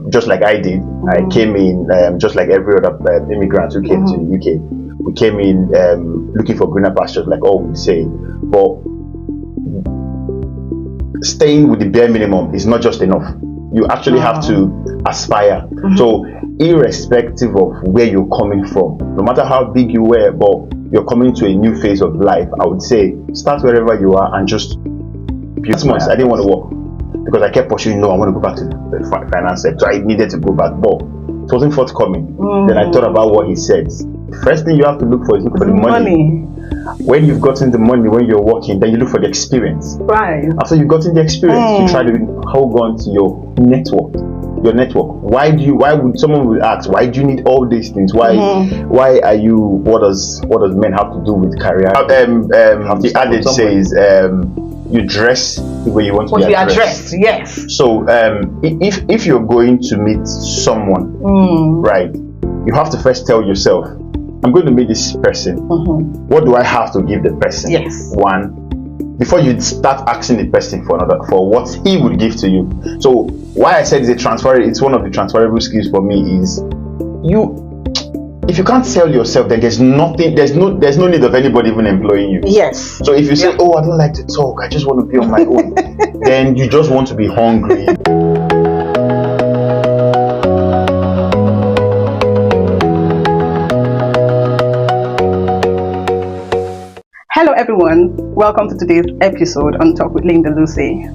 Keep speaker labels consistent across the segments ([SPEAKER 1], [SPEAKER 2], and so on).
[SPEAKER 1] just like I did. I came in just like every other immigrant who came to the UK. We came in looking for greener pastures, like all we say. But staying with the bare minimum is not just enough. You actually have to aspire. So irrespective of where you're coming from, no matter how big you were, but you're coming to a new phase of life, I would say start wherever you are and just build. Months I didn't want to work because I kept pursuing, no, I want to go back to the finance sector. I needed to go back, but it wasn't forthcoming. Then I thought about what he said. The first thing you have to look for is look for the money. When you've gotten the money, when you're working, then you look for the experience.
[SPEAKER 2] Right.
[SPEAKER 1] After you've gotten the experience, you try to hold on to your network. Why would someone ask, why do you need all these things? Why are you, what does men have to do with career? The adage says you dress the way you want to be addressed.
[SPEAKER 2] Yes.
[SPEAKER 1] So if you're going to meet someone, right, you have to first tell yourself, I'm going to meet this person. What do I have to give the person?
[SPEAKER 2] Yes.
[SPEAKER 1] One, before you start asking the person for what he would give to you. So why I said it's one of the transferable skills for me is if you can't sell yourself, then there's no need of anybody even employing you.
[SPEAKER 2] Yes.
[SPEAKER 1] So if you say, oh, I don't like to talk, I just want to be on my own, then you just want to be hungry.
[SPEAKER 2] Hello everyone, welcome to today's episode on Talk with Lindalucy.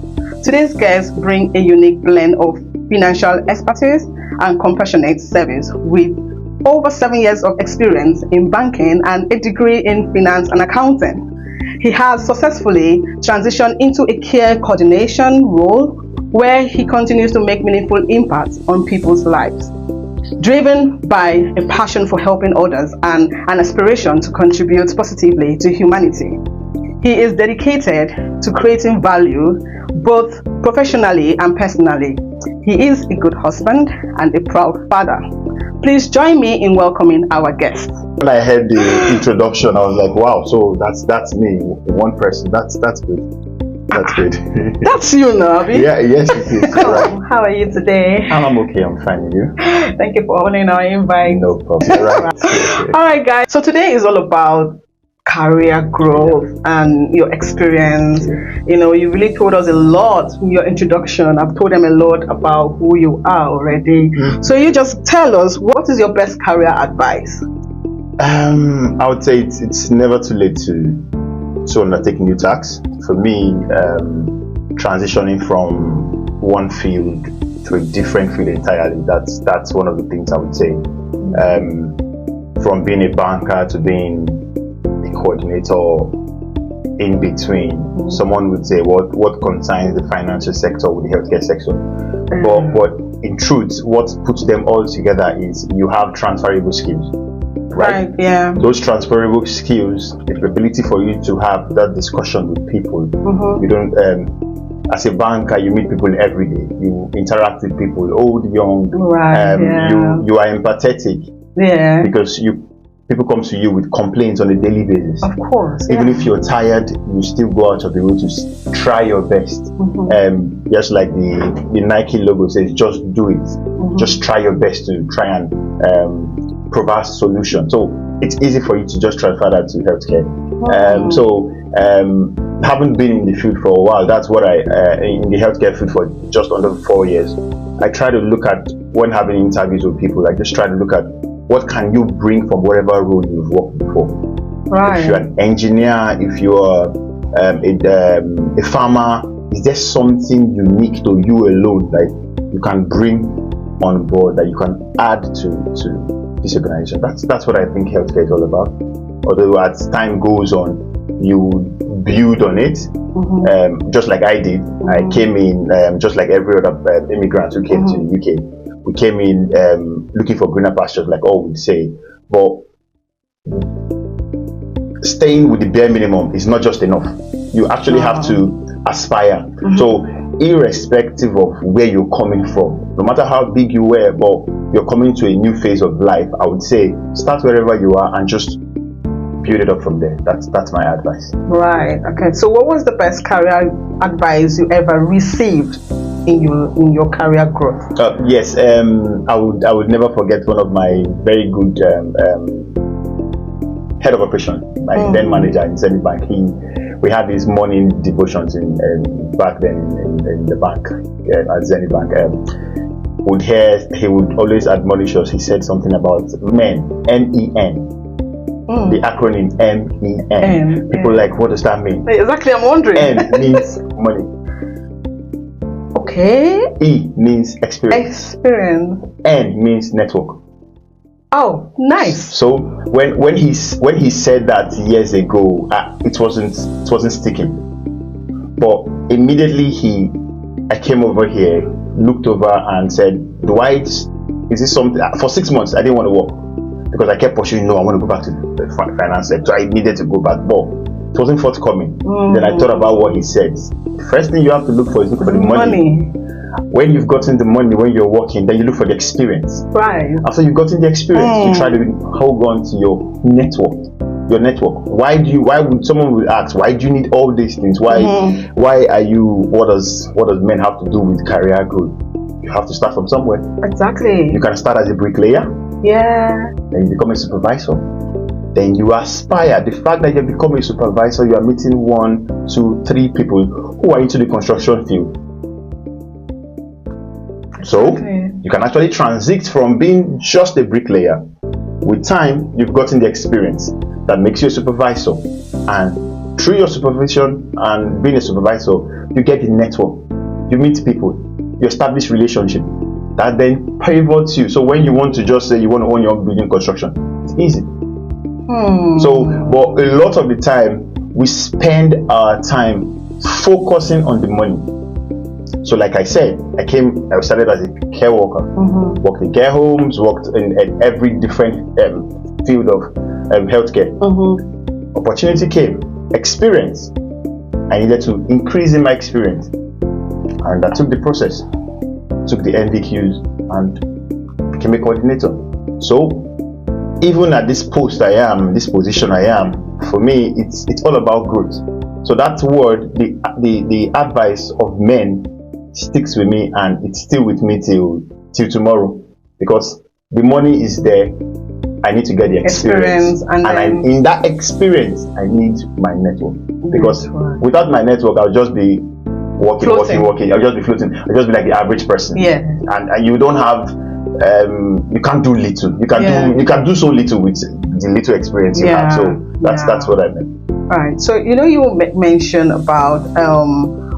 [SPEAKER 2] Today's guests bring a unique blend of financial expertise and compassionate service with over 7 years of experience in banking and a degree in finance and accounting. He has successfully transitioned into a care coordination role where he continues to make meaningful impacts on people's lives. Driven by a passion for helping others and an aspiration to contribute positively to humanity, he is dedicated to creating value both professionally and personally. He is a good husband and a proud father. Please join me in welcoming our guest.
[SPEAKER 1] When I heard the introduction, I was like, wow, so that's me, one person. That's good. That's good.
[SPEAKER 2] That's you, Nabi.
[SPEAKER 1] Yeah, yes, it is. Right.
[SPEAKER 2] How are you today?
[SPEAKER 1] I'm okay, I'm fine. And you?
[SPEAKER 2] Thank you for honoring our invite.
[SPEAKER 1] No problem. Right. Okay.
[SPEAKER 2] All right, guys. So today is all about career growth and your experience. You know, you really told us a lot in your introduction. I've told them a lot about who you are already. So you just tell us, what is your best career advice?
[SPEAKER 1] I would say it's never too late to undertake new tasks. For me, transitioning from one field to a different field entirely, that's one of the things I would say. From being a banker to being a coordinator in between, someone would say what concerns the financial sector with the healthcare sector. But in truth, what puts them all together is you have transferable skills. Right?
[SPEAKER 2] Yeah.
[SPEAKER 1] Those transferable skills, the ability for you to have that discussion with people. You don't, as a banker, you meet people every day. You interact with people, old, young.
[SPEAKER 2] Right.
[SPEAKER 1] You are empathetic.
[SPEAKER 2] Yeah.
[SPEAKER 1] Because people come to you with complaints on a daily basis.
[SPEAKER 2] Of course.
[SPEAKER 1] Even if you're tired, you still go out of the way to try your best. Just like the Nike logo says, just do it. Just try your best to try and provide solution. So it's easy for you to just transfer that to healthcare. Haven't been in the field for a while. That's what I in the healthcare field for just under 4 years. I try to look at, when having interviews with people, I just try to look at what can you bring from whatever role you've worked before.
[SPEAKER 2] Right.
[SPEAKER 1] If you're an engineer, if you're a farmer, is there something unique to you alone that you can bring on board, that you can add to this organization? That's what I think healthcare is all about. Although as time goes on, you build on it, just like I did. I came in just like every other immigrant who came to the UK. We came in looking for greener pastures, like all we say. But staying with the bare minimum is not just enough. You actually have to aspire. So irrespective of where you're coming from, no matter how big you were, but you're coming to a new phase of life, I would say start wherever you are and just build it up from there. That's my advice.
[SPEAKER 2] Right. Okay. So what was the best career advice you ever received? in your career growth?
[SPEAKER 1] Yes, I would never forget one of my very good head of operation, my then manager in Zenith Bank. We had these morning devotions back then in the bank at Zenith Bank. He would always admonish us. He said something about men, MEN. The acronym MEN. People like, what does that mean?
[SPEAKER 2] Exactly, I'm wondering.
[SPEAKER 1] M means money.
[SPEAKER 2] Okay.
[SPEAKER 1] E means experience. N means network.
[SPEAKER 2] Oh, nice.
[SPEAKER 1] So when he said that years ago, it wasn't sticking. But immediately I came over here, looked over and said, is this something? For 6 months I didn't want to work because I kept pursuing. No, I want to go back to the finance sector. I needed to go back, but it wasn't forthcoming. Then I thought about what he said. The first thing you have to look for is look for the money. When you've gotten the money, when you're working, then you look for the experience.
[SPEAKER 2] Right.
[SPEAKER 1] After you've gotten the experience, you try to hold on to your network. Why would someone ask, why do you need all these things? Why are you? What does men have to do with career growth? You have to start from somewhere.
[SPEAKER 2] Exactly.
[SPEAKER 1] You can start as a bricklayer.
[SPEAKER 2] Yeah.
[SPEAKER 1] Then you become a supervisor. Then you aspire. The fact that you become a supervisor, you are meeting 1, 2, 3 people who are into the construction field. So you can actually transit from being just a bricklayer. With time, you've gotten the experience that makes you a supervisor, and through your supervision and being a supervisor, you get the network. You meet people, you establish relationship that then pivots you. So when you want to just say you want to own your own building construction, it's easy. So, but a lot of the time we spend our time focusing on the money. So like I said, I started as a care worker, worked in care homes, worked in every different field of healthcare. Opportunity came, experience. I needed to increase in my experience, and I took the process, took the NVQs, and became a coordinator. So even at this position I am, for me, it's all about growth. So that word, the advice of men, sticks with me, and it's still with me till tomorrow, because the money is there. I need to get the experience and in that experience I need my network, because without my network I'll just be working. I'll just be floating. I'll just be like the average person. And you don't have you can't do little. You can do so little with the little experience you have. So that's what I meant.
[SPEAKER 2] Right. So you mentioned about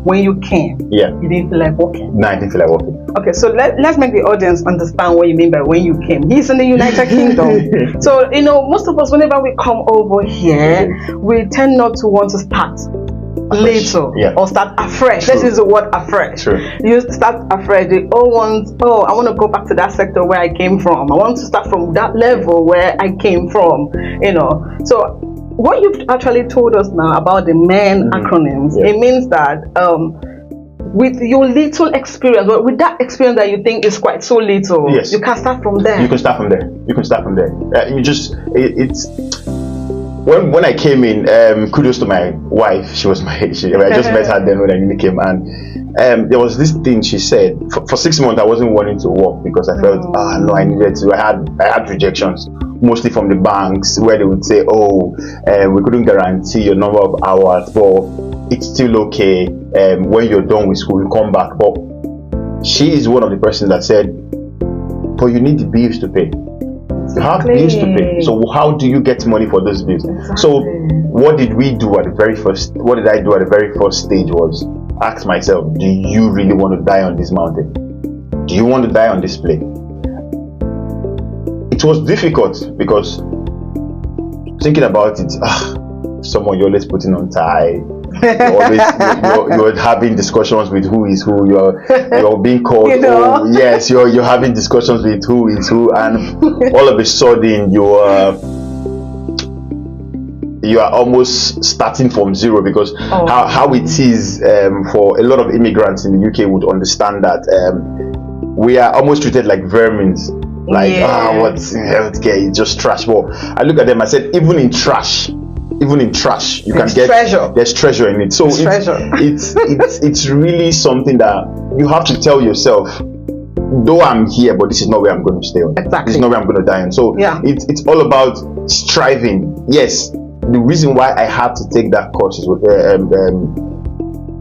[SPEAKER 2] when you came, you didn't feel like working.
[SPEAKER 1] No, I didn't feel like working.
[SPEAKER 2] Okay, so let's make the audience understand what you mean by when you came. He's in the United Kingdom. So, most of us, whenever we come over here, we tend not to want to start little or start afresh. This is the word afresh. You start afresh. They all want, I want to go back to that sector where I came from. I want to start from that level where I came from, So, what you've actually told us now about the MEN acronyms, it means that with your little experience, with that experience that you think is quite so little, you can start from there.
[SPEAKER 1] You can start from there. When I came in, kudos to my wife. I just met her then when I really came, and there was this thing she said. For 6 months I wasn't wanting to work because I felt no, I needed to. I had rejections, mostly from the banks, where they would say, we couldn't guarantee your number of hours, but it's still okay. When you're done with school, you come back. But she is one of the persons that said, but you need the bills to pay. You have bills to pay. So how do you get money for those bills? So what did I do at the very first stage was ask myself, do you really want to die on this mountain? Do you want to die on this plane? It was difficult because thinking about it, someone you're always putting on tie. You're having discussions with who is who. You're being called. You're having discussions with who is who, and all of a sudden you are almost starting from zero, because how it is for a lot of immigrants in the UK would understand that we are almost treated like vermin. What's in healthcare? It's just trash. Well, I look at them. I said, even in trash, you can get treasure. There's treasure in it. So it's really something that you have to tell yourself, though I'm here, but this is not where I'm going to stay on.
[SPEAKER 2] Exactly.
[SPEAKER 1] This is not where I'm going to die on. So it's all about striving. Yes, the reason why I had to take that course is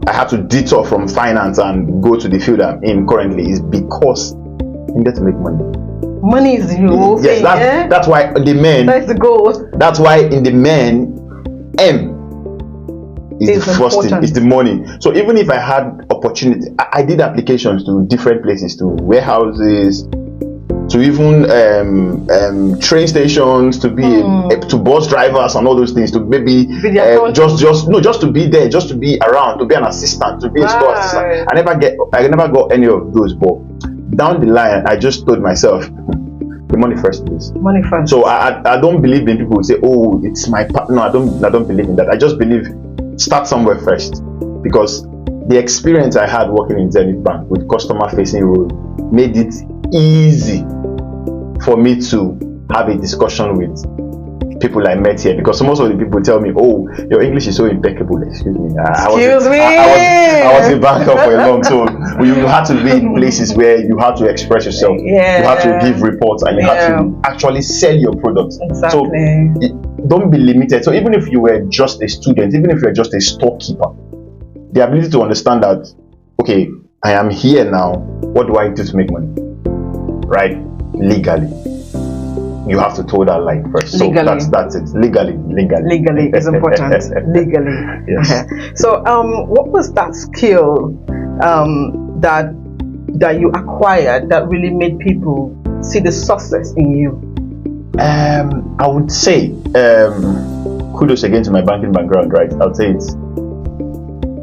[SPEAKER 1] I had to detour from finance and go to the field I'm in currently is because I needed to make money.
[SPEAKER 2] Money is the whole thing.
[SPEAKER 1] Yes, that's why the men.
[SPEAKER 2] That's the goal.
[SPEAKER 1] That's why in the men, M is the first thing. It's the money. So even if I had opportunity, I did applications to different places, to warehouses, to even train stations, to be to bus drivers and all those things, to maybe just to be there, just to be around, to be an assistant, to be a store assistant. I never got any of those, but down the line I just told myself, the money first, please. Money first. So I don't believe in people who say, oh, it's my part. No, I don't believe in that. I just believe start somewhere first, because the experience I had working in Zenith Bank with customer facing role made it easy for me to have a discussion with people I met here, because most of the people tell me, oh, your English is so impeccable. Excuse me. I was a banker for a long time. So you had to be in places where you had to express yourself. Yeah. You had to give reports, and you had to actually sell your products.
[SPEAKER 2] Exactly.
[SPEAKER 1] So don't be limited. So even if you were just a student, even if you were just a storekeeper, the ability to understand that, okay, I am here now. What do I do to make money? Right? Legally. You have to toe that line first. So that's it. Legally
[SPEAKER 2] is important. Legally.
[SPEAKER 1] Yes.
[SPEAKER 2] So what was that skill that you acquired that really made people see the success in you?
[SPEAKER 1] I would say kudos again to my banking background, right? I would say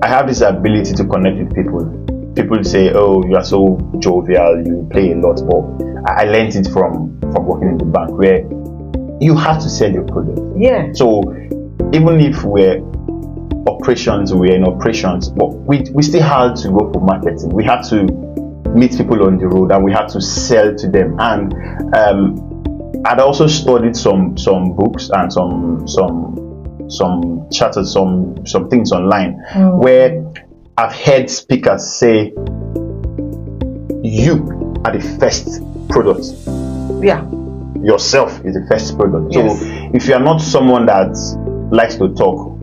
[SPEAKER 1] I have this ability to connect with people. People say, oh, you are so jovial, you play a lot, but I learned it from working in the bank, where you have to sell your product.
[SPEAKER 2] Yeah.
[SPEAKER 1] So even if we're in operations, but we still had to go for marketing. We had to meet people on the road, and we had to sell to them. And I'd also studied some books and some charters, some things online, where I've heard speakers say, you are the first product.
[SPEAKER 2] Yeah.
[SPEAKER 1] Yourself is the first product.
[SPEAKER 2] Yes.
[SPEAKER 1] So if you are not someone that likes to talk,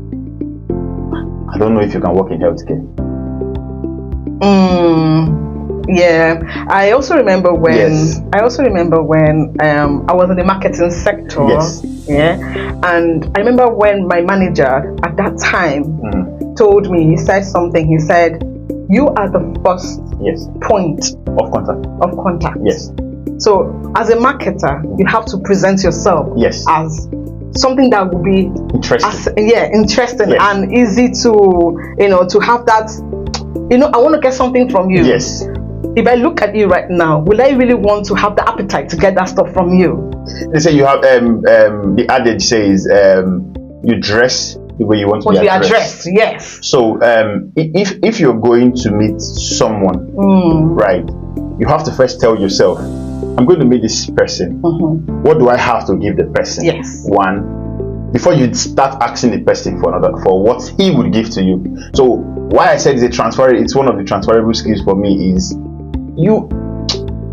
[SPEAKER 1] I don't know if you can work in healthcare.
[SPEAKER 2] Yeah. I also remember when I was in the marketing sector.
[SPEAKER 1] Yes.
[SPEAKER 2] Yeah. And I remember when my manager at that time told me, he said something. He said, you are the first point
[SPEAKER 1] of contact. Yes.
[SPEAKER 2] So as a marketer, you have to present yourself as something that will be interesting and easy to have that, I want to get something from you.
[SPEAKER 1] Yes.
[SPEAKER 2] If I look at you right now, will I really want to have the appetite to get that stuff from you?
[SPEAKER 1] They say you have the adage says you dress the way you want to be addressed.
[SPEAKER 2] Yes.
[SPEAKER 1] So if you're going to meet someone, right, you have to first tell yourself, I'm going to meet this person. What do I have to give the person?
[SPEAKER 2] Yes.
[SPEAKER 1] One, before you start asking the person for what he would give to you. So why I said it's one of the transferable skills for me is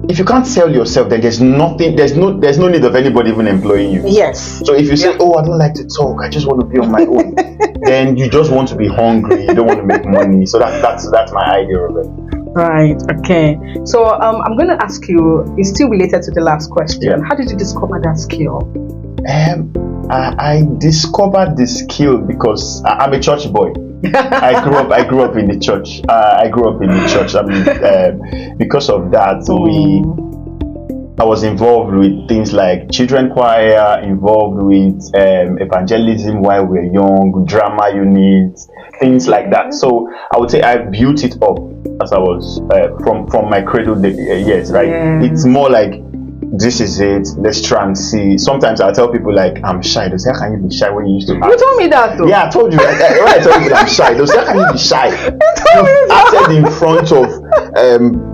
[SPEAKER 1] if you can't sell yourself, then there's no need of anybody even employing you.
[SPEAKER 2] Yes.
[SPEAKER 1] So if you say, oh, I don't like to talk, I just want to be on my own, then you just want to be hungry, you don't want to make money. So that's my idea of it.
[SPEAKER 2] Right. Okay. So I'm going to ask you, it's still related to the last question. Yeah. How did you discover that skill?
[SPEAKER 1] I discovered the skill because I'm a church boy. I grew up in the church. I mean, because of that, I was involved with things like children choir, involved with evangelism while we were young, drama units, things like that. So I would say I built it up as I was from my cradle years, right? Yeah. It's more like, this is it, let's try and see. Sometimes I tell people like, I'm shy. They say, how can you be shy when you used to act?
[SPEAKER 2] You told me that though.
[SPEAKER 1] Yeah, I told you. When I told you I'm shy, they say, how can you be shy? You've acted in front of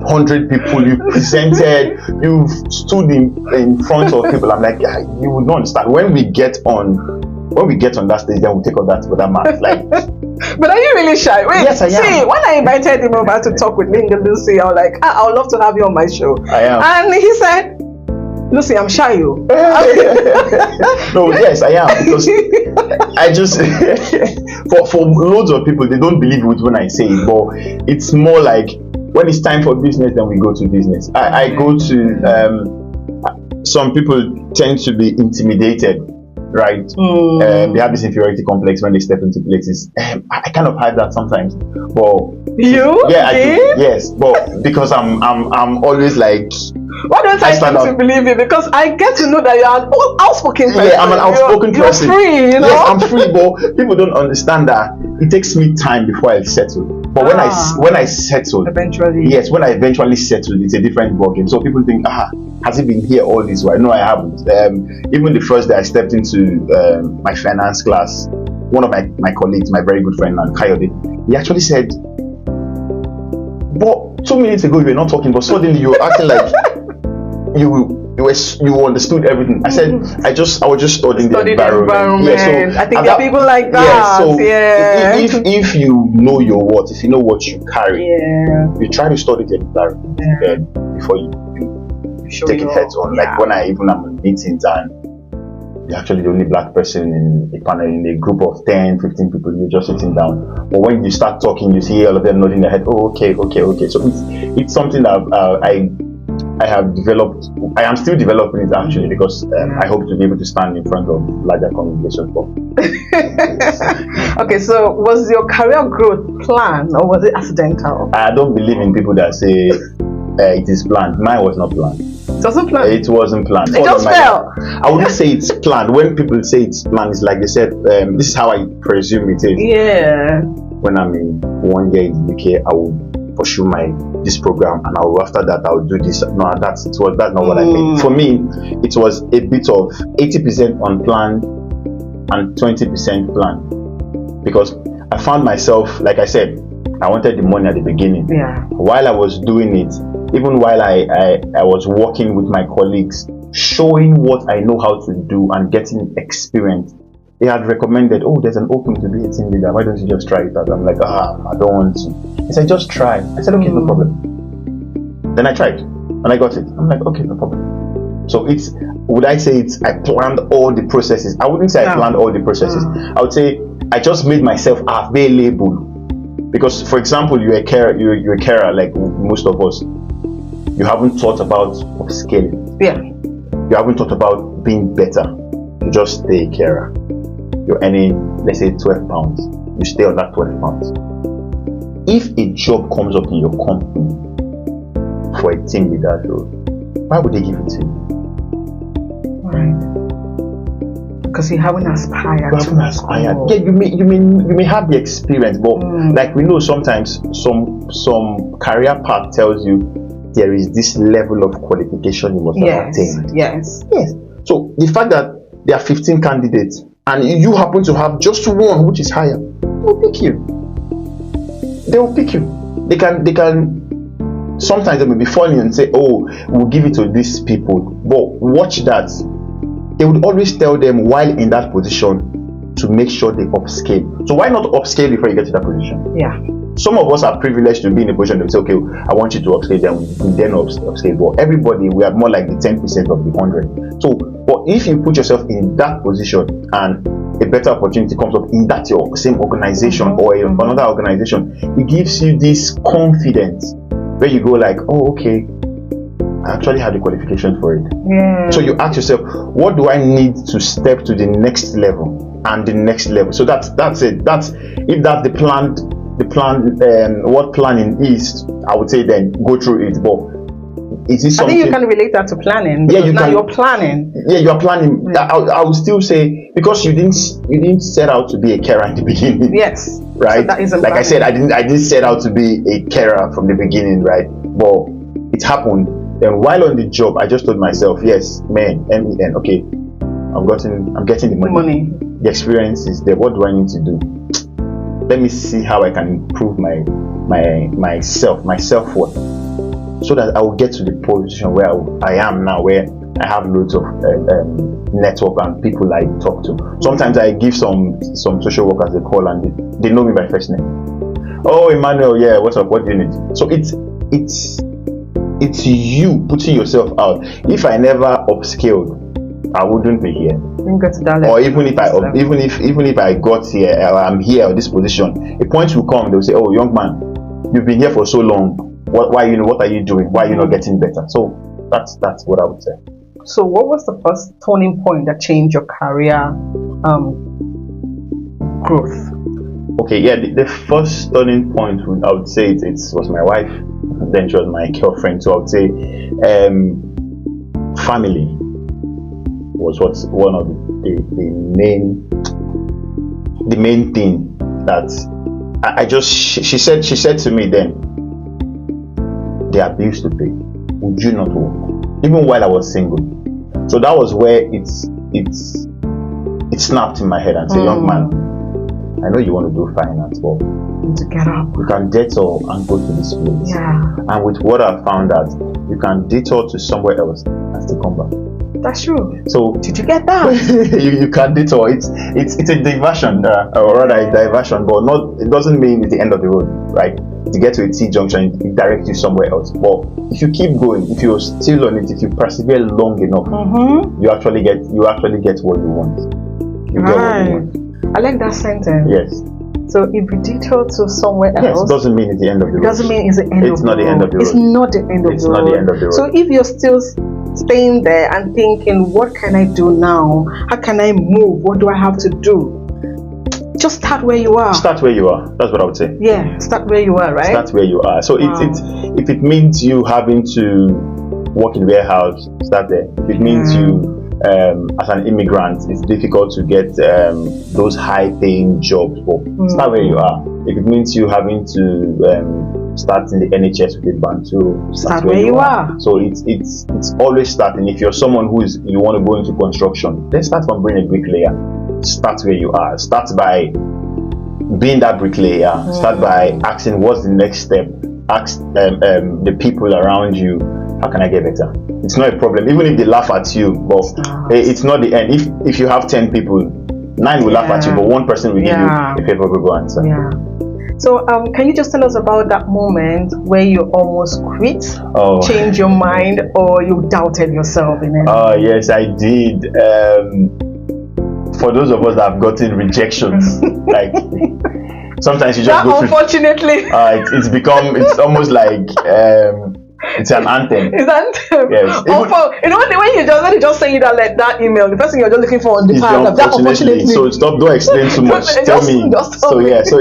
[SPEAKER 1] 100 people, you presented, you've stood in front of people. I'm like, yeah, you would not understand. When we get on when we get on that stage, then we'll take on that math. Like,
[SPEAKER 2] but are you really shy? Wait,
[SPEAKER 1] yes, I am.
[SPEAKER 2] See, when I invited him over to talk with Lindalucy, I was like, I would love to have you on my show.
[SPEAKER 1] I am.
[SPEAKER 2] And he said, Lucy, I'm shy, you.
[SPEAKER 1] No, yes, I am, because I just for loads of people, they don't believe it when I say it, but it's more like when it's time for business, then we go to business. I go to some people tend to be intimidated, right? They have this inferiority complex when they step into places. I kind of hide that sometimes, but
[SPEAKER 2] yeah,
[SPEAKER 1] I do, yes, but because I'm always like,
[SPEAKER 2] why don't I tend to believe you? Because I get to know that you're an outspoken person.
[SPEAKER 1] Yeah, I'm an outspoken person.
[SPEAKER 2] You're free, you know.
[SPEAKER 1] Yes, I'm free, but people don't understand that it takes me time before I settle. But when I settle,
[SPEAKER 2] eventually,
[SPEAKER 1] yes, when I eventually settle, it's a different ballgame. So people think, has he been here all this while? No, I haven't. Even the first day I stepped into my finance class, one of my colleagues, my very good friend, Kayode, he actually said, but 2 minutes ago you were not talking, but suddenly you were acting like you understood everything. I said, I was just studying the environment.
[SPEAKER 2] Yeah, so I think there are people like that.
[SPEAKER 1] If you know your worth, if you know what you carry, you try to study the environment before you take it heads on. Like when I'm in meetings and you're actually the only black person in a panel, in a group of 10, 15 people, you're just sitting down. But when you start talking, you see all of them nodding their head. Oh, okay. So it's something that I have developed. I am still developing it actually, because I hope to be able to stand in front of larger congregations.
[SPEAKER 2] Okay, so was your career growth planned or was it accidental?
[SPEAKER 1] I don't believe in people that say it is planned. Mine was not planned.
[SPEAKER 2] It wasn't planned?
[SPEAKER 1] It wasn't planned.
[SPEAKER 2] It just fell.
[SPEAKER 1] I wouldn't say it's planned. When people say it's planned, it's like they said, this is how I presume it is.
[SPEAKER 2] Yeah.
[SPEAKER 1] When I'm in 1 year in the UK, I will pursue this program, and after that I'll do this. No, that's not what I mean. For me, it was a bit of 80% unplanned and 20% planned, because I found myself, like I said, I wanted the money at the beginning.
[SPEAKER 2] Yeah.
[SPEAKER 1] While I was doing it, even while I was working with my colleagues, showing what I know how to do and getting experience, they had recommended, there's an opening to be a team leader. Why don't you just try it out? I'm like, I don't want to. He said, just try. I said, okay, no problem. Then I tried and I got it. I'm like, okay, no problem. So would I say I planned all the processes? I wouldn't say I planned all the processes. I would say I just made myself available. Because, for example, you're a carer like most of us. You haven't thought about upscaling.
[SPEAKER 2] Yeah.
[SPEAKER 1] You haven't thought about being better. You just stay a carer. You're earning, let's say, £12. You stay on that £12. If a job comes up in your company for a team leader role, why would they give it to you?
[SPEAKER 2] Right. Because you haven't aspired.
[SPEAKER 1] Yeah, you may have the experience, but like we know, sometimes some career path tells you there is this level of qualification you must have attained.
[SPEAKER 2] Yes.
[SPEAKER 1] So the fact that there are 15 candidates and you happen to have just one which is higher, they'll pick you. They will pick you. They can. Sometimes they may be funny and say, we'll give it to these people. But watch that. They would always tell them while in that position to make sure they upscale. So why not upscale before you get to that position?
[SPEAKER 2] Yeah.
[SPEAKER 1] Some of us are privileged to be in a position to say, okay, I want you to upscale, then upscale. But everybody, we are more like the 10% of the 100. So, but if you put yourself in that position and a better opportunity comes up in that your same organization or another organization, it gives you this confidence where you go like, okay, I actually have the qualification for it.
[SPEAKER 2] Yeah.
[SPEAKER 1] So you ask yourself, what do I need to step to the next level and the next level? So that's it. That's if that's the plan. What planning is, I would say then go through it. But is it something?
[SPEAKER 2] I think you can relate that to planning.
[SPEAKER 1] Yeah,
[SPEAKER 2] you're planning.
[SPEAKER 1] Yeah, you're planning. I would still say, because you didn't set out to be a carer in the beginning.
[SPEAKER 2] Yes.
[SPEAKER 1] Right.
[SPEAKER 2] So that is
[SPEAKER 1] like I said, I didn't set out to be a carer from the beginning, right? But it happened. Then while on the job, I just told myself, yes, man, MEN, okay, I'm getting the money. The experience is there. What do I need to do? Let me see how I can improve my self-worth, so that I will get to the position where I am now, where I have loads of network and people I talk to. Sometimes I give some social workers a call and they know me by first name. Oh, Emmanuel, yeah, what's up? What do you need? So it's you putting yourself out. If I never upskilled, I wouldn't be here. Or even if I got here, or I'm here at this position, a point will come. They'll say, "Oh, young man, you've been here for so long. What are you doing? Why are you not getting better?" So that's what I would say.
[SPEAKER 2] So, what was the first turning point that changed your career growth?
[SPEAKER 1] Okay, yeah, the first turning point, I would say it was my wife. Then she was my girlfriend. So I would say family was what's one of the main thing that she said to me then, they are bills to pay. Would you not work? Even while I was single. So that was where it snapped in my head and said, young man, I know you want to do finance, but
[SPEAKER 2] to get up,
[SPEAKER 1] you can detour and go to this place.
[SPEAKER 2] Yeah.
[SPEAKER 1] And with what I found out, you can detour to somewhere else and still come back.
[SPEAKER 2] That's true.
[SPEAKER 1] So
[SPEAKER 2] did you get that?
[SPEAKER 1] you can detour. It's a diversion, or rather a diversion, but it doesn't mean it's the end of the road, right? To get to a T junction, it directs you somewhere else. But if you keep going, if you're still on it, if you persevere long enough, you actually get what you want. You get what you want.
[SPEAKER 2] I like that sentence.
[SPEAKER 1] Yes.
[SPEAKER 2] So if you detour to somewhere else,
[SPEAKER 1] yes, doesn't mean it's the end of the road.
[SPEAKER 2] Doesn't mean it's the end of the road.
[SPEAKER 1] It's not the end of the road.
[SPEAKER 2] It's not the end of the road.
[SPEAKER 1] It's not the end of the road.
[SPEAKER 2] So if you're still staying there and thinking, what can I do now? How can I move? What do I have to do? Just start where you are.
[SPEAKER 1] Start where you are. That's what I would say.
[SPEAKER 2] Yeah, start where you are, right?
[SPEAKER 1] Start where you are. So if it means you having to work in warehouse, start there. If it means you as an immigrant, it's difficult to get those high-paying jobs. But start where you are. If it means you having to start in the NHS with a band too,
[SPEAKER 2] start where you are.
[SPEAKER 1] So it's always starting. If you're someone you want to go into construction, then start from being a bricklayer. Start where you are. Start by being that bricklayer. Start by asking what's the next step. Ask the people around you, how can I get better? It's not a problem, even if they laugh at you, but it's not the end. If you have 10 people, 9 will laugh at you, but 1 person will give you a favorable answer.
[SPEAKER 2] Yeah. So can you just tell us about that moment where you almost quit, change your mind, or you doubted yourself in it?
[SPEAKER 1] Yes, I did. For those of us that have gotten rejections, like sometimes you just go through.
[SPEAKER 2] Unfortunately,
[SPEAKER 1] it's almost like it's an anthem.
[SPEAKER 2] It's an anthem.
[SPEAKER 1] Yes.
[SPEAKER 2] When you just send you that email, the first thing you're just looking for on the paragraph. That unfortunately.
[SPEAKER 1] So stop. Don't explain too much. Tell me. So yeah. So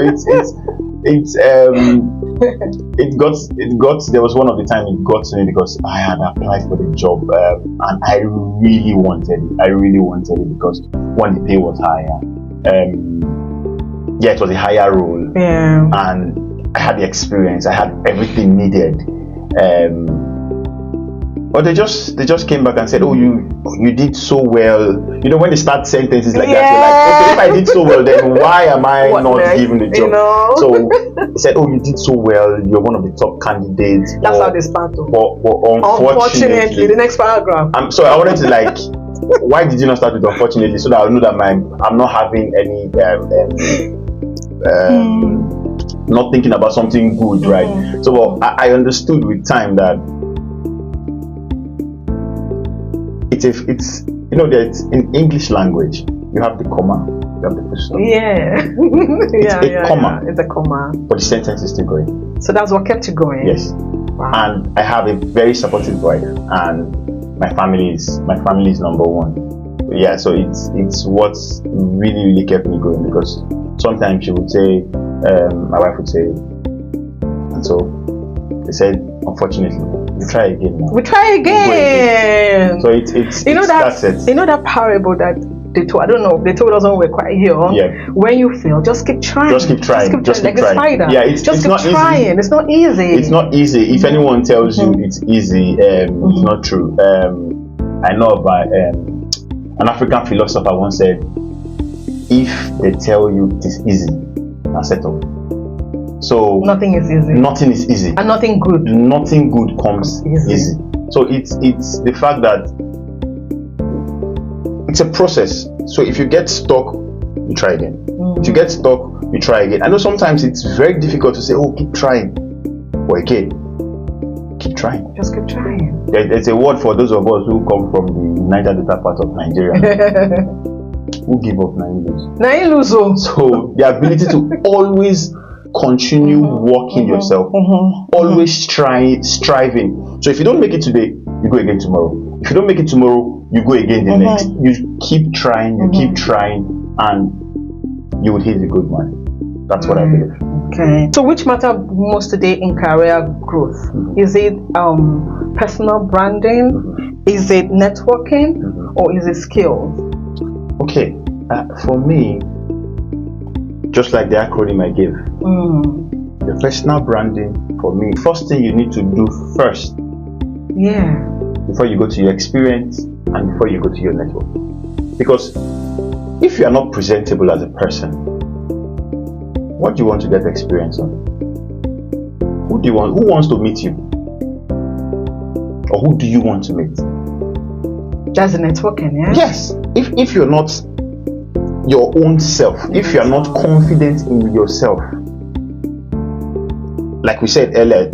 [SPEAKER 1] there was one of the time it got to me because I had applied for the job and I really wanted it because one, the pay was higher. It was a higher role.
[SPEAKER 2] Yeah.
[SPEAKER 1] And I had the experience. I had everything needed. But they just came back and said, "Oh, you did so well." You know, when they start sentences like that, you're like, "Okay, if I did so well, then why am I not given the job?" So they said, "Oh, you did so well. You're one of the top candidates."
[SPEAKER 2] That's how they start.
[SPEAKER 1] But unfortunately,
[SPEAKER 2] the next paragraph.
[SPEAKER 1] So I wanted to why did you not start with unfortunately, so that I know that I'm not having any not thinking about something good, right? So I understood with time that it's that in English language you have the comma, you have the full stop.
[SPEAKER 2] It's a comma,
[SPEAKER 1] but the sentence is still going.
[SPEAKER 2] So that's what kept you going.
[SPEAKER 1] Yes. Wow. And I have a very supportive wife, and my family is number one. Yeah, so it's what really kept me going, because sometimes she would say, my wife would say, and so they said, unfortunately, we try again now.
[SPEAKER 2] We try again.
[SPEAKER 1] So it's
[SPEAKER 2] that parable that they told. I don't know. They told us when we were quite young.
[SPEAKER 1] Yeah.
[SPEAKER 2] When you fail, just keep trying.
[SPEAKER 1] Just keep trying.
[SPEAKER 2] Like a spider.
[SPEAKER 1] Yeah, it's
[SPEAKER 2] keep
[SPEAKER 1] not
[SPEAKER 2] trying.
[SPEAKER 1] easy.
[SPEAKER 2] It's not easy.
[SPEAKER 1] It's not easy. If anyone tells you it's easy, it's not true. I know about an African philosopher once said, "If they tell you it is easy, now settle." So
[SPEAKER 2] nothing is easy.
[SPEAKER 1] Nothing is easy.
[SPEAKER 2] And nothing good.
[SPEAKER 1] Nothing good comes easy. So it's the fact that it's a process. So if you get stuck, you try again. If you get stuck, you try again. I know sometimes it's very difficult to say, oh, keep trying. But again, keep trying.
[SPEAKER 2] Just keep trying.
[SPEAKER 1] There's a word for those of us who come from the Niger Delta part of Nigeria. Who give up, na you lose. So the ability to always continue working yourself, always striving. So if you don't make it today, you go again tomorrow. If you don't make it tomorrow, you go again the next. You keep trying, keep trying, and you will hit the good man. That's what I believe.
[SPEAKER 2] Okay. So which matter most today in career growth? Is it personal branding? Is it networking? Or is it skills?
[SPEAKER 1] Okay. For me, just like the acronym I gave, the personal branding for me, first thing you need to do first, before you go to your experience and before you go to your network. Because if you are not presentable as a person, what do you want to get experience on? Who wants to meet you? Or who do you want to meet?
[SPEAKER 2] That's the networking, yeah?
[SPEAKER 1] Yes. If you're not your own self, if you are not confident in yourself, like we said earlier,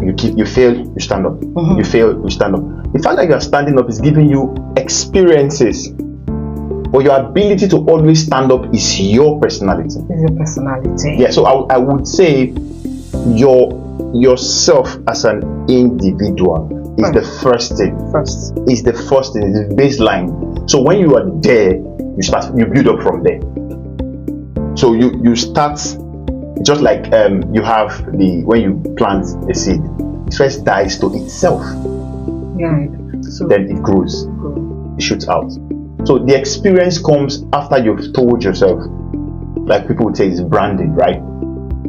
[SPEAKER 1] you fail, you stand up. You fail, you stand up. The fact that you are standing up is giving you experiences, but your ability to always stand up is your personality.
[SPEAKER 2] Is your personality.
[SPEAKER 1] Yeah. So I would say yourself as an individual is the first thing. Is the first thing. Is the baseline. So when you are there, you build up from there. So you start just like you have when you plant a seed, it first dies to itself.
[SPEAKER 2] Yeah. So
[SPEAKER 1] then it grows. It shoots out. So the experience comes after you've told yourself, like people would say, it's branding, right?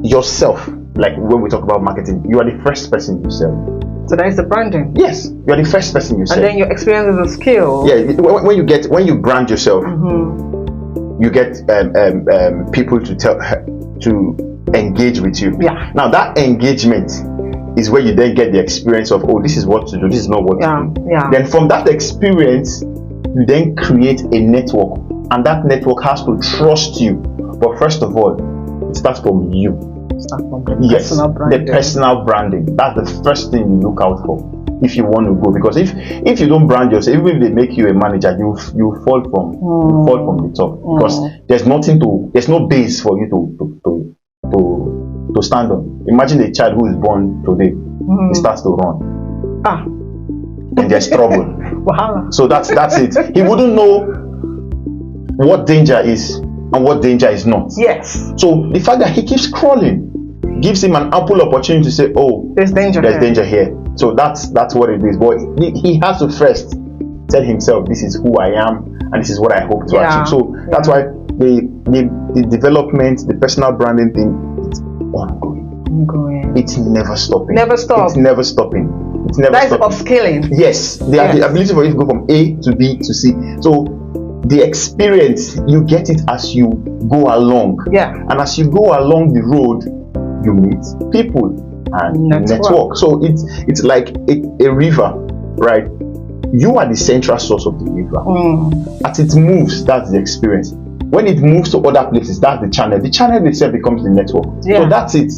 [SPEAKER 1] Yourself, like when we talk about marketing, you are the first person you sell.
[SPEAKER 2] So that is the branding.
[SPEAKER 1] Yes, you are the first person you sell.
[SPEAKER 2] And then your experience is a skill.
[SPEAKER 1] Yeah, when you brand yourself, you get people to engage with you.
[SPEAKER 2] Yeah.
[SPEAKER 1] Now that engagement is where you then get the experience of, oh, this is what to do, this is not what to do.
[SPEAKER 2] Yeah.
[SPEAKER 1] Then from that experience, you then create a network, and that network has to trust you. But first of all, it starts from you.
[SPEAKER 2] Personal branding.
[SPEAKER 1] The personal branding. That's the first thing you look out for if you want to go. Because if you don't brand yourself, even if they make you a manager, you fall from the top. Because there's no base for you to stand on. Imagine a child who is born today, he starts to run. And there's trouble.
[SPEAKER 2] Wow.
[SPEAKER 1] So that's it. He wouldn't know what danger is and what danger is not.
[SPEAKER 2] Yes.
[SPEAKER 1] So the fact that he keeps crawling gives him an ample opportunity to say, oh,
[SPEAKER 2] there's danger
[SPEAKER 1] here. So that's what it is. But he has to first tell himself, this is who I am and this is what I hope to achieve. So that's why the development, the personal branding thing, it's ongoing. It's never stopping.
[SPEAKER 2] Never stop.
[SPEAKER 1] It's never stopping. It's never
[SPEAKER 2] That's
[SPEAKER 1] stopping.
[SPEAKER 2] upscaling.
[SPEAKER 1] Yes, the ability for you to go from A to B to C. So the experience, you get it as you go along.
[SPEAKER 2] Yeah.
[SPEAKER 1] And as you go along the road, you meet people and network. So it's like a river, right? You are the central source of the river. As it moves, that's the experience. When it moves to other places, that's the channel. The channel itself becomes the network. So that's it.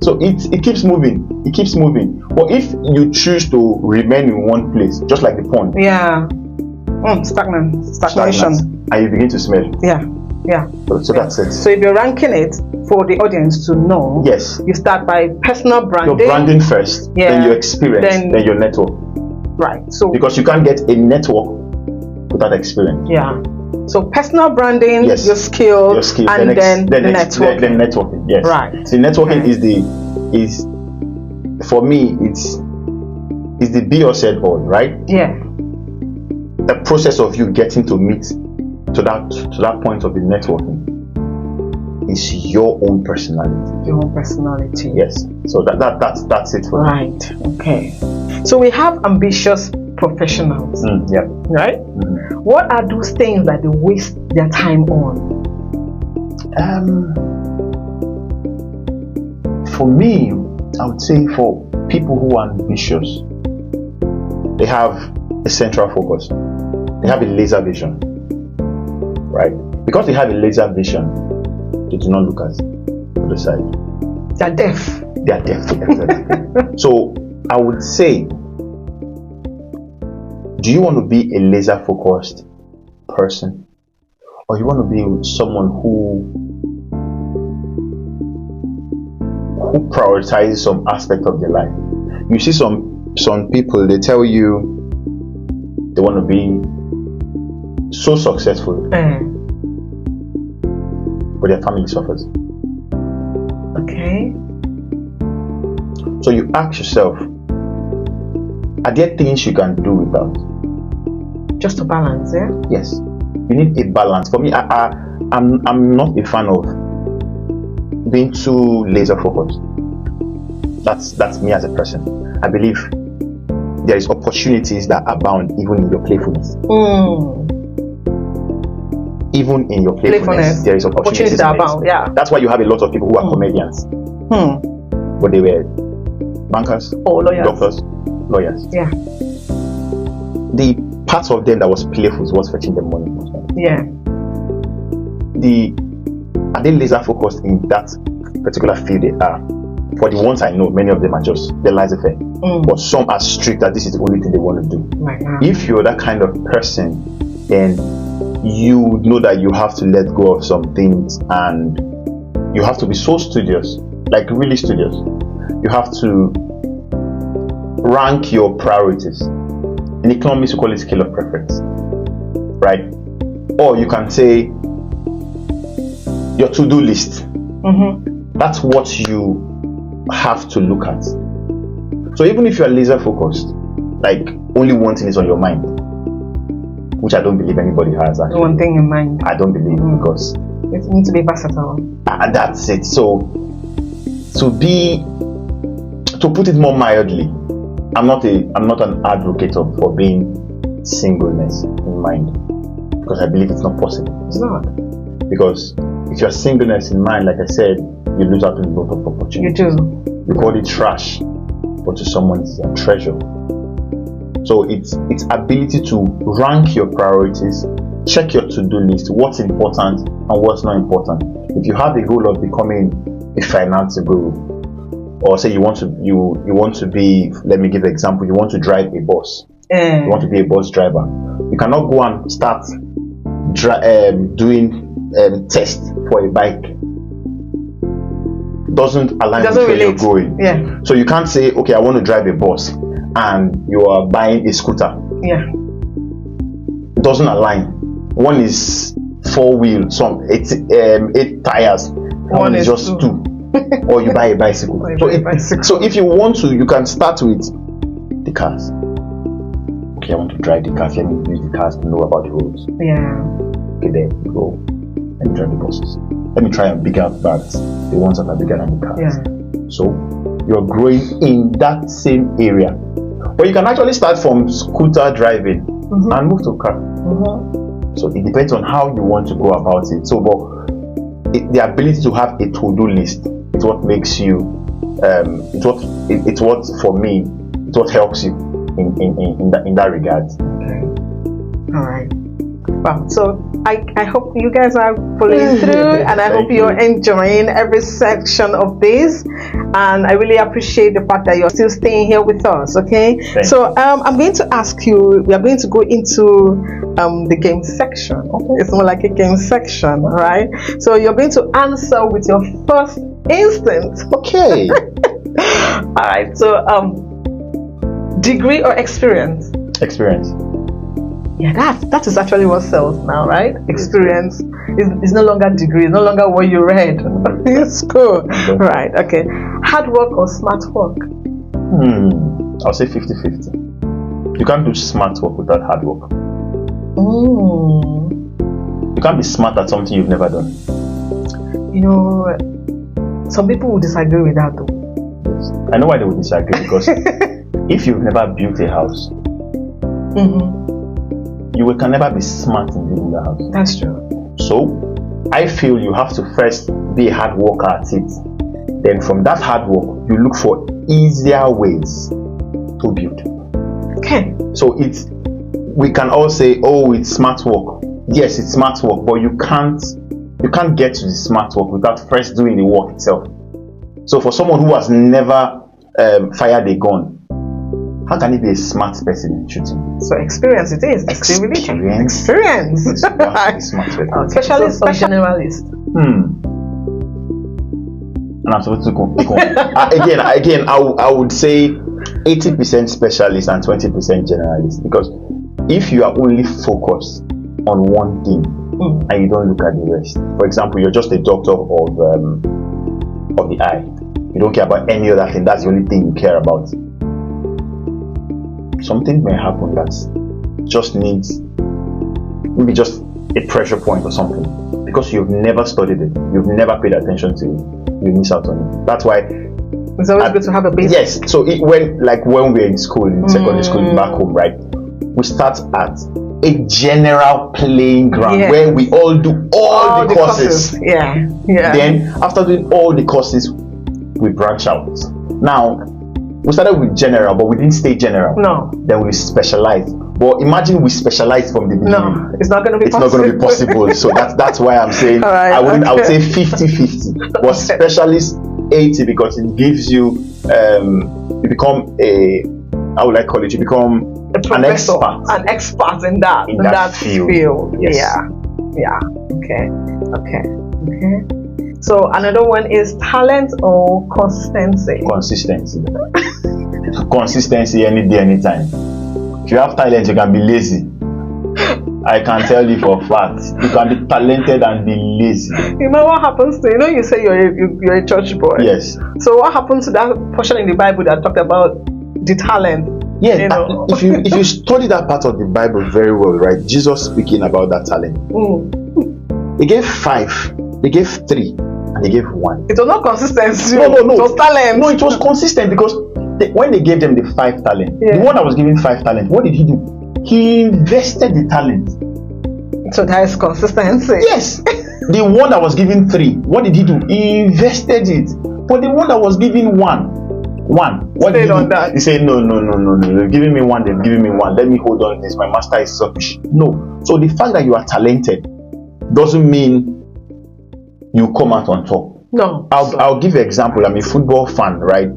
[SPEAKER 1] So it keeps moving. It keeps moving. But if you choose to remain in one place, just like the pond, stagnation, and you begin to smell. So that's it.
[SPEAKER 2] So if you're ranking it for the audience to know,
[SPEAKER 1] yes,
[SPEAKER 2] you start by personal branding.
[SPEAKER 1] Your branding first, then your experience, then your network.
[SPEAKER 2] Right. So
[SPEAKER 1] because you can't get a network without experience.
[SPEAKER 2] So personal branding, your skill, and then networking.
[SPEAKER 1] Then networking, yes.
[SPEAKER 2] Right.
[SPEAKER 1] The networking is for me, it's the be or said all, right?
[SPEAKER 2] Yeah.
[SPEAKER 1] The process of you getting to meet to that point of the networking is your own personality.
[SPEAKER 2] Your own personality.
[SPEAKER 1] Yes. So that's it for
[SPEAKER 2] me. Right. Okay. So we have ambitious professionals. Right? What are those things that they waste their time on?
[SPEAKER 1] For me, I would say for people who are ambitious, they have a central focus. They have a laser vision, right? Because they have a laser vision, they do not look at the other side.
[SPEAKER 2] They're deaf.
[SPEAKER 1] They are deaf. Exactly. So I would say, do you want to be a laser focused person, or you want to be someone who prioritizes some aspect of their life? You see some people, they tell you they want to be so successful, but their family suffers.
[SPEAKER 2] Okay.
[SPEAKER 1] So you ask yourself, are there things you can do without?
[SPEAKER 2] Just to balance, yeah?
[SPEAKER 1] Yes. You need a balance. For me, I'm not a fan of being too laser focused. That's me as a person. I believe there is opportunities that abound even in your playfulness. Even in your playfulness, there is opportunities that abound.
[SPEAKER 2] Yeah.
[SPEAKER 1] That's why you have a lot of people who are comedians, but they were bankers,
[SPEAKER 2] lawyers,
[SPEAKER 1] doctors, lawyers.
[SPEAKER 2] Yeah.
[SPEAKER 1] The part of them that was playful was fetching them money.
[SPEAKER 2] Yeah.
[SPEAKER 1] Are they laser focused in that particular field they are? For the ones I know, many of them are just their lives affair. But some are strict that this is the only thing they want to do. If you're that kind of person, then you know that you have to let go of some things, and you have to be so studious, like really studious. You have to rank your priorities. In economics, we call it scale of preference, right? Or you can say your to-do list. That's what you have to look at. So even if you are laser focused, like only one thing is on your mind, which I don't believe anybody has actually.
[SPEAKER 2] One thing in mind.
[SPEAKER 1] I don't believe, because
[SPEAKER 2] it needs to be versatile.
[SPEAKER 1] And that's it. So to put it more mildly, I'm not an advocate for being singleness in mind, because I believe it's not possible.
[SPEAKER 2] It's not.
[SPEAKER 1] Because if you're singleness in mind, like I said, you lose out on a lot of opportunities.
[SPEAKER 2] You do.
[SPEAKER 1] You call it trash, but to someone it's a treasure. So it's ability to rank your priorities, check your to-do list, what's important and what's not important. If you have a goal of becoming a finance guru, or say you want to be, let me give an example, you want to drive a bus. You want to be a bus driver. You cannot go and start doing test for a bike. Doesn't align with where you're going.
[SPEAKER 2] Yeah.
[SPEAKER 1] So you can't say, okay, I want to drive a bus, and you are buying a scooter.
[SPEAKER 2] Yeah.
[SPEAKER 1] It doesn't align. One is 4-wheel, some 8 tires. One is just 2. Or you buy a bicycle. So if you want to, you can start with the cars. Okay, I want to drive the cars. Let me use the cars to know about the roads.
[SPEAKER 2] Yeah.
[SPEAKER 1] Okay, then you go and drive the buses. Let me try and bigger birds, the ones that are bigger than the cars.
[SPEAKER 2] Yeah.
[SPEAKER 1] So you're growing in that same area. But you can actually start from scooter driving and move to car. So it depends on how you want to go about it. So, but the ability to have a to-do list is what makes you. It's what for me. It's what helps you in that regard.
[SPEAKER 2] Okay. All right. Wow. So I hope you guys are following through, and I hope you're enjoying every section of this. And I really appreciate the fact that you're still staying here with us. Okay. So I'm going to ask you. We are going to go into the game section. Okay. It's more like a game section, right? So you're going to answer with your first instinct.
[SPEAKER 1] Okay.
[SPEAKER 2] All right. So degree or experience?
[SPEAKER 1] Experience.
[SPEAKER 2] Yeah, that is actually what sells now, right? Experience is no longer degree, no longer what you read in school. Right, okay. Hard work or smart work?
[SPEAKER 1] I'll say 50-50. You can't do smart work without hard work. You can't be smart at something you've never done.
[SPEAKER 2] You know, some people will disagree with that though.
[SPEAKER 1] Yes. I know why they would disagree, because if you've never built a house, you can never be smart in building the house.
[SPEAKER 2] That's true.
[SPEAKER 1] So I feel you have to first be a hard worker at it. Then from that hard work, you look for easier ways to build.
[SPEAKER 2] Okay.
[SPEAKER 1] So it's we can all say, oh, it's smart work. Yes, it's smart work, but you can't get to the smart work without first doing the work itself. So for someone who has never fired a gun, how can he be a smart person in shooting?
[SPEAKER 2] So experience it is. Experience.
[SPEAKER 1] Smart person.
[SPEAKER 2] Specialist or generalist?
[SPEAKER 1] And I'm supposed to go. Again, I would say 80% specialist and 20% generalist, because if you are only focused on one thing and you don't look at the rest, for example, you're just a doctor of the eye, you don't care about any other thing, that's the only thing you care about, something may happen that just needs maybe just a pressure point or something, because you've never studied it, you've never paid attention to it, you miss out on it. That's why
[SPEAKER 2] it's always good to have a basic.
[SPEAKER 1] Yes, so when we're in school, in secondary school, back home, right, we start at a general playing ground where we all do all the courses.
[SPEAKER 2] Yeah.
[SPEAKER 1] Then after doing all the courses, we branch out. Now we started with general, but we didn't stay general.
[SPEAKER 2] No.
[SPEAKER 1] Then we specialized. But imagine we specialized from the beginning.
[SPEAKER 2] No, it's not going to be possible.
[SPEAKER 1] It's not going to be possible. So that's why I'm saying
[SPEAKER 2] right,
[SPEAKER 1] I would say 50-50. But specialist 80, because it gives you you become you become an expert
[SPEAKER 2] in that field.
[SPEAKER 1] Yes.
[SPEAKER 2] Yeah. Okay. So another one is talent or consistency.
[SPEAKER 1] Consistency any day, anytime. If you have talent, you can be lazy. I can tell you for a fact, you can be talented and be lazy.
[SPEAKER 2] You know what happens to you say you're a church boy.
[SPEAKER 1] Yes.
[SPEAKER 2] So what happens to that portion in the Bible that talked about the talent?
[SPEAKER 1] Yes. If you study that part of the Bible very well, right? Jesus speaking about that talent. He gave 5. He gave 3. And he gave 1.
[SPEAKER 2] It was not consistency.
[SPEAKER 1] No.
[SPEAKER 2] It was talent.
[SPEAKER 1] No, it was consistent, because when they gave them the 5 talent, the one that was given 5 talent, what did he do? He invested the talent.
[SPEAKER 2] So that is consistency.
[SPEAKER 1] Yes. The one that was given 3, what did he do? He invested it. But the one that was given 1, what did he do? He said, no. They've given me 1. They've given me 1. Let me hold on to this. My master is selfish. No. So the fact that you are talented doesn't mean you come out on top.
[SPEAKER 2] No.
[SPEAKER 1] I'll give you an example. I'm a football fan, right?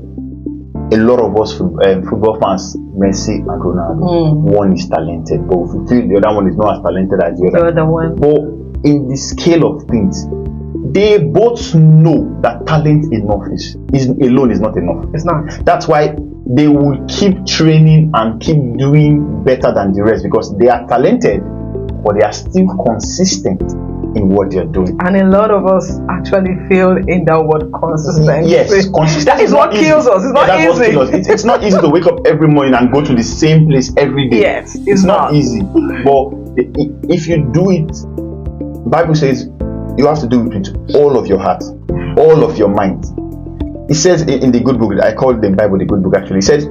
[SPEAKER 1] A lot of us football fans, Messi and Ronaldo, one is talented, but we feel the other one is not as talented as the other one. But in the scale of things, they both know that talent alone is not enough.
[SPEAKER 2] It's not.
[SPEAKER 1] That's why they will keep training and keep doing better than the rest, because they are talented, but they are still consistent in what they're doing.
[SPEAKER 2] And a lot of us actually fail in that word consistency.
[SPEAKER 1] Yes, consistency.
[SPEAKER 2] That is what kills us. It's not easy.
[SPEAKER 1] It's not easy to wake up every morning and go to the same place every day.
[SPEAKER 2] Yes,
[SPEAKER 1] it's not easy. But if you do it, the Bible says you have to do it with all of your heart, all of your mind. It says in the good book, I call the Bible the good book actually, it says,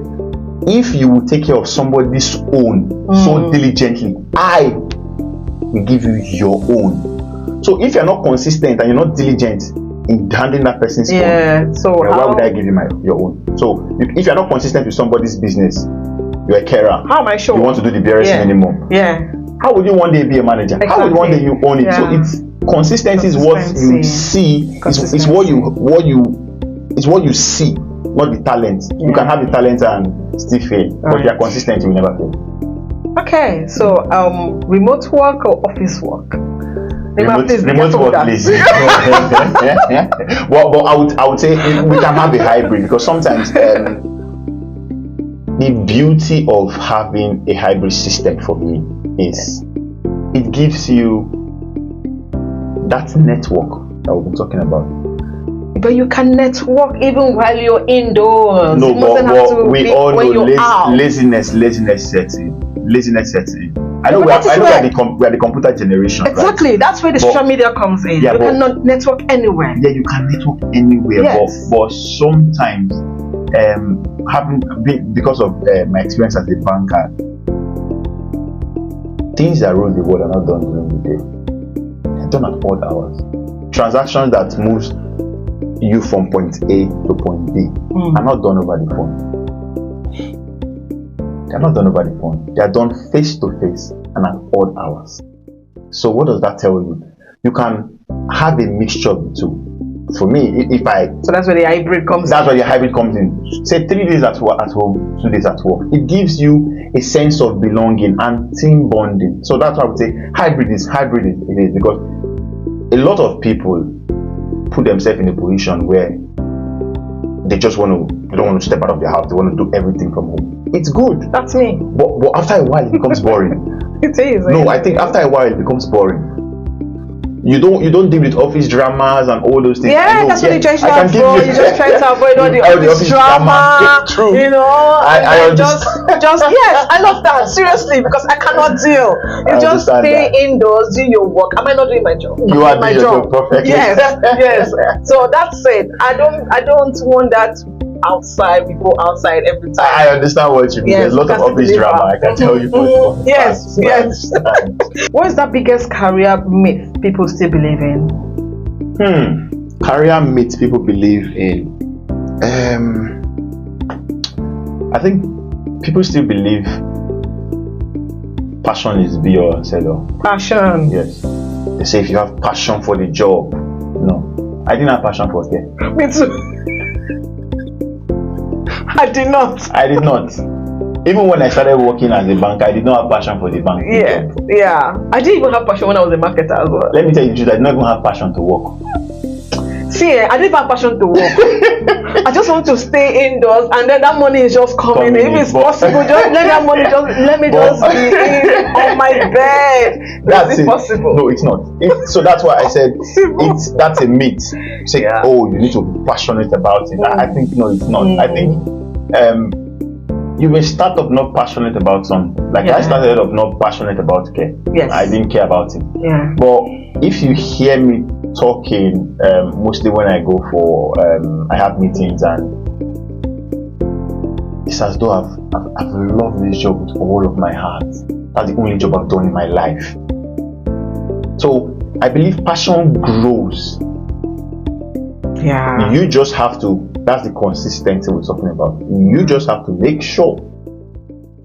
[SPEAKER 1] if you will take care of somebody's own so diligently, I will give you your own. So if you're not consistent and you're not diligent in handling that person's own,
[SPEAKER 2] so
[SPEAKER 1] why would I give you your own? So if you're not consistent with somebody's business, you're a carer.
[SPEAKER 2] How am I sure?
[SPEAKER 1] You want to do the BRS minimum.
[SPEAKER 2] Yeah.
[SPEAKER 1] How would you one day be a manager?
[SPEAKER 2] Exactly.
[SPEAKER 1] How would one day you own it? So it's consistency is what you see. It's what you see, not the talent. You can have the talent and still fail, but if you're consistent, you will never fail.
[SPEAKER 2] Okay, so remote work or office work?
[SPEAKER 1] Remote work lazy. Well, I would say we can have a hybrid, because sometimes the beauty of having a hybrid system for me is it gives you that network that we've been talking about.
[SPEAKER 2] But you can network even while you're indoors.
[SPEAKER 1] No, but we all know laziness sets in. I know we are the computer generation.
[SPEAKER 2] Exactly, right? That's where the social media comes in. You cannot network anywhere.
[SPEAKER 1] Yeah, you can network anywhere.
[SPEAKER 2] Yes.
[SPEAKER 1] But sometimes, because of my experience as a banker, things that rule the world are not done during the day. They're done at odd hours. Transactions that moves you from point A to point B are not done over the phone. They're not done over the phone. They are done face to face and at odd hours. So what does that tell you? You can have a mixture of the two. For me,
[SPEAKER 2] so that's where the hybrid comes
[SPEAKER 1] in. Where the hybrid comes in. Say 3 days at home, 2 days at work. It gives you a sense of belonging and team bonding. So that's why I would say hybrid is because a lot of people put themselves in a position where they don't want to step out of their house. They want to do everything from home. It's good.
[SPEAKER 2] That's me.
[SPEAKER 1] But after a while, it becomes boring.
[SPEAKER 2] It is.
[SPEAKER 1] No, I think after a while, it becomes boring. You don't deal with office dramas and all those things.
[SPEAKER 2] Yeah, that's what you try to avoid. You just try to avoid all the office drama.
[SPEAKER 1] True.
[SPEAKER 2] You know, I just yes, I love that, seriously, because I cannot deal. You just stay indoors, do your work. Am I not doing my job?
[SPEAKER 1] You are doing your job perfectly.
[SPEAKER 2] Yes. So that's it. I don't want that outside. We go outside every time.
[SPEAKER 1] I understand what you mean.
[SPEAKER 2] Yes,
[SPEAKER 1] there's a lot of office drama. I can tell you.
[SPEAKER 2] Yes. What is the biggest career myth people still believe in?
[SPEAKER 1] Career myth people believe in. I think people still believe passion is be or sell.
[SPEAKER 2] Passion.
[SPEAKER 1] Yes. They say if you have passion for the job. No, I didn't have passion for it.
[SPEAKER 2] Me too. I did not. Even when I started working as a banker, I did not have passion for the bank. Yeah. I didn't even have passion when I was a marketer as well.
[SPEAKER 1] Let me tell you the truth, I did not even have passion to work.
[SPEAKER 2] See, I didn't have passion to work. I just want to stay indoors, and then that money is just coming. If it's possible, just let that money let me just be on my bed. That's it. Possible?
[SPEAKER 1] No, it's not. So that's why I said that's a myth. Say, you need to be passionate about it. I think no, it's not. I think you may start off not passionate about something. Like I started off not passionate about care.
[SPEAKER 2] Yes.
[SPEAKER 1] I didn't care about it.
[SPEAKER 2] Yeah.
[SPEAKER 1] But if you hear me talking, mostly when I go for I have meetings, and it's as though I've loved this job with all of my heart. That's the only job I've done in my life. So I believe passion grows.
[SPEAKER 2] Yeah.
[SPEAKER 1] You just have to, that's the consistency we're talking about. You just have to make sure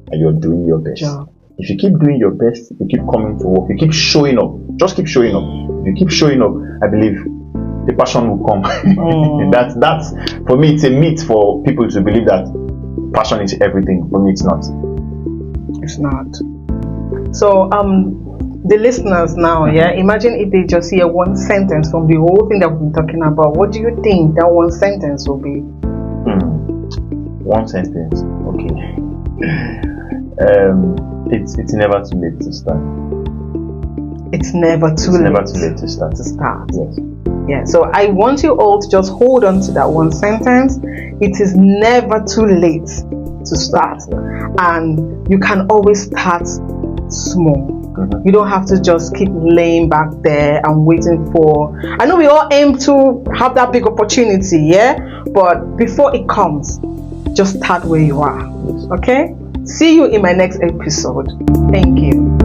[SPEAKER 1] that you're doing your best. Yeah. If you keep doing your best, you keep coming to work, you keep showing up, just keep showing up. If you keep showing up, I believe the passion will come. That's for me, it's a myth for people to believe that passion is everything. For me, it's not.
[SPEAKER 2] It's not. So the listeners now, imagine if they just hear one sentence from the whole thing that we've been talking about. What do you think that one sentence will be?
[SPEAKER 1] One sentence, okay. It's never too late to start.
[SPEAKER 2] It's never too
[SPEAKER 1] late to start.
[SPEAKER 2] Yes. Yeah. So I want you all to just hold on to that one sentence. It is never too late to start, and you can always start small. Mm-hmm. You don't have to just keep laying back there and waiting for. I know we all aim to have that big opportunity, but before it comes, just start where you are. Okay? See you in my next episode. Thank you.